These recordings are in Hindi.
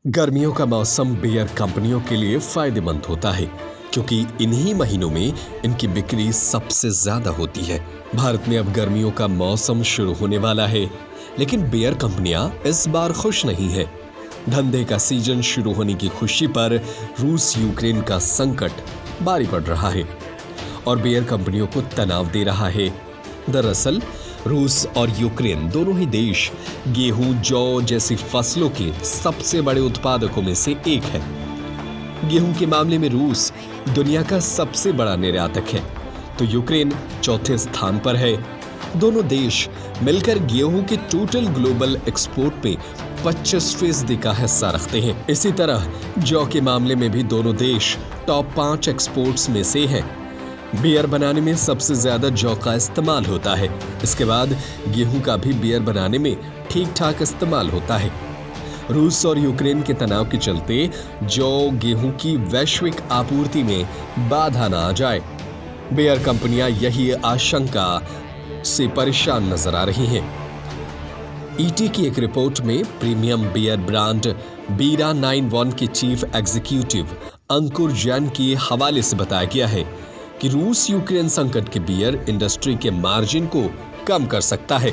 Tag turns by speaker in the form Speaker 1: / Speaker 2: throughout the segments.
Speaker 1: गर्मियों का मौसम बियर कंपनियों के लिए फायदेमंद होता है क्योंकि इन्हीं महीनों में इनकी बिक्री सबसे ज्यादा होती है। भारत में अब गर्मियों का मौसम शुरू होने वाला है, लेकिन बियर कंपनियां इस बार खुश नहीं है। धंधे का सीजन शुरू होने की खुशी पर रूस यूक्रेन का संकट भारी पड़ रहा है और बियर कंपनियों को तनाव दे रहा है। दरअसल रूस और यूक्रेन दोनों ही देश गेहूं, जौ जैसी फसलों के सबसे बड़े उत्पादकों में से एक है। गेहूं के मामले में रूस दुनिया का सबसे बड़ा निर्यातक है, तो यूक्रेन चौथे स्थान पर है। दोनों देश मिलकर गेहूं के टोटल ग्लोबल एक्सपोर्ट में 25% का हिस्सा रखते हैं। इसी तरह जौ के मामले में भी दोनों देश टॉप 5 एक्सपोर्ट्स में से हैं। बियर बनाने में सबसे ज्यादा जौ का इस्तेमाल होता है। इसके बाद गेहूं का भी बियर बनाने में ठीक ठाक इस्तेमाल होता है। रूस और यूक्रेन के तनाव के चलते जौ, गेहूं की वैश्विक आपूर्ति में बाधा न आ जाए, बियर कंपनियां यही आशंका से परेशान नजर आ रही हैं। ईटी की एक रिपोर्ट में प्रीमियम बियर ब्रांड बीरा 91 के चीफ एग्जीक्यूटिव अंकुर जैन के हवाले से बताया गया है कि रूस यूक्रेन संकट के बियर इंडस्ट्री के मार्जिन को कम कर सकता है।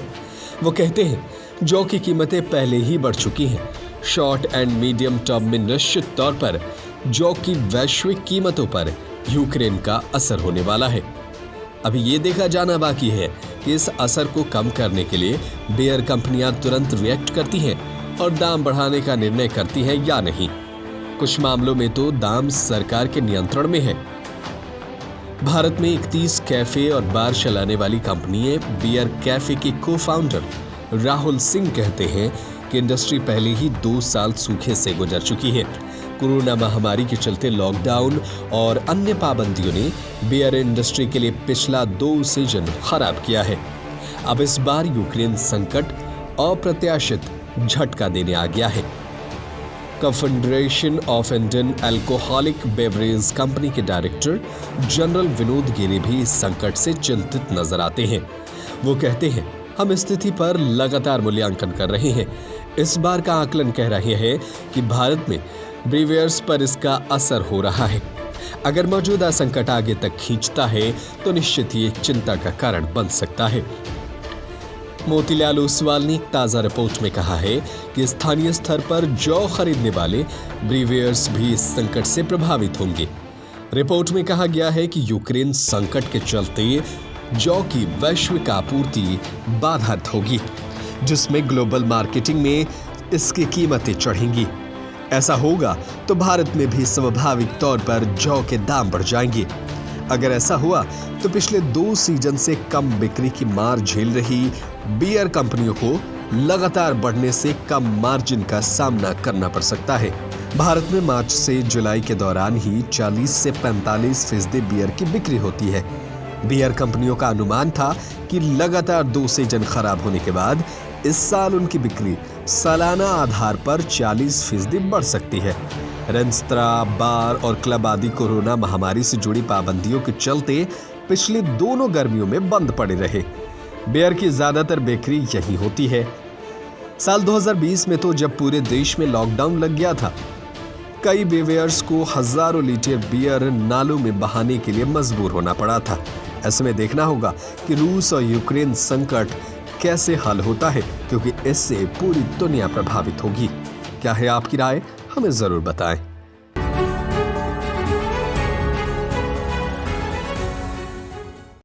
Speaker 1: वो कहते हैं जौ की कीमतें पहले ही बढ़ चुकी हैं। शॉर्ट एंड मीडियम टर्म में निश्चित तौर पर जौ की वैश्विक कीमतों पर यूक्रेन का असर होने वाला है। अभी ये देखा जाना बाकी है कि इस असर को कम करने के लिए बियर कंपनियां तुरंत रिएक्ट करती हैं और दाम बढ़ाने का निर्णय करती हैं या नहीं। कुछ मामलों में तो दाम सरकार के नियंत्रण में है। भारत में 31 कैफे और बार चलाने वाली कंपनी है। बियर कैफे के को-फाउंडर राहुल सिंह कहते हैं कि इंडस्ट्री पहले ही 2 साल सूखे से गुजर चुकी है। कोरोना महामारी के चलते लॉकडाउन और अन्य पाबंदियों ने बियर इंडस्ट्री के लिए पिछला 2 सीजन खराब किया है। अब इस बार यूक्रेन संकट अप्रत्याशित झटका देने आ गया है। Confederation of Indian alcoholic beverage company के डायरेक्टर जनरल विनोद गिरी भी इस संकट से चिंतित नजर आते हैं। वो कहते हैं, हम स्थिति पर लगातार मूल्यांकन कर रहे हैं। इस बार का आकलन कह रहे हैं कि भारत में ब्रीवेयर्स पर इसका असर हो रहा है। अगर मौजूदा संकट आगे तक खींचता है तो निश्चित ही चिंता का कारण बन सकता है। मोतीलाल ओसवाल ने एक ताजा रिपोर्ट में कहा है कि स्थानीय स्तर पर जौ खरीदने वाले ब्रीवेयर्स भी इस संकट से प्रभावित होंगे। रिपोर्ट में कहा गया है कि यूक्रेन संकट के चलते जौ की वैश्विक आपूर्ति बाधित होगी, जिसमें ग्लोबल मार्केटिंग में इसकी कीमतें चढ़ेंगी। ऐसा होगा तो भारत में भी स्वाभाविक तौर पर जौ के दाम बढ़ जाएंगे। अगर ऐसा हुआ तो पिछले 2 सीजन से कम बिक्री की मार झेल रही बियर कंपनियों को लगातार बढ़ने से कम मार्जिन का सामना करना पड़ सकता है। भारत में मार्च से जुलाई के दौरान ही 40 से 45% बियर की बिक्री होती है। बियर कंपनियों का अनुमान था कि लगातार 2 सीजन खराब होने के बाद इस साल उनकी बिक्री सालाना आधार पर 40% बढ़ सकती है। रेस्तरां, बार और क्लब आदि कोरोना महामारी से जुड़ी पाबंदियों के चलते पिछली दोनों गर्मियों में बंद पड़े रहे। बियर की ज्यादातर बिक्री यही होती है। साल 2020 में तो जब पूरे देश में लॉकडाउन लग गया था, कई ब्रीवेयर्स को हजारों लीटर बियर नालों में बहाने के लिए मजबूर होना पड़ा था। ऐसे में देखना होगा कि रूस और यूक्रेन संकट कैसे हल होता है, क्योंकि इससे पूरी दुनिया प्रभावित होगी। क्या है आपकी राय? हमें जरूर बताएं।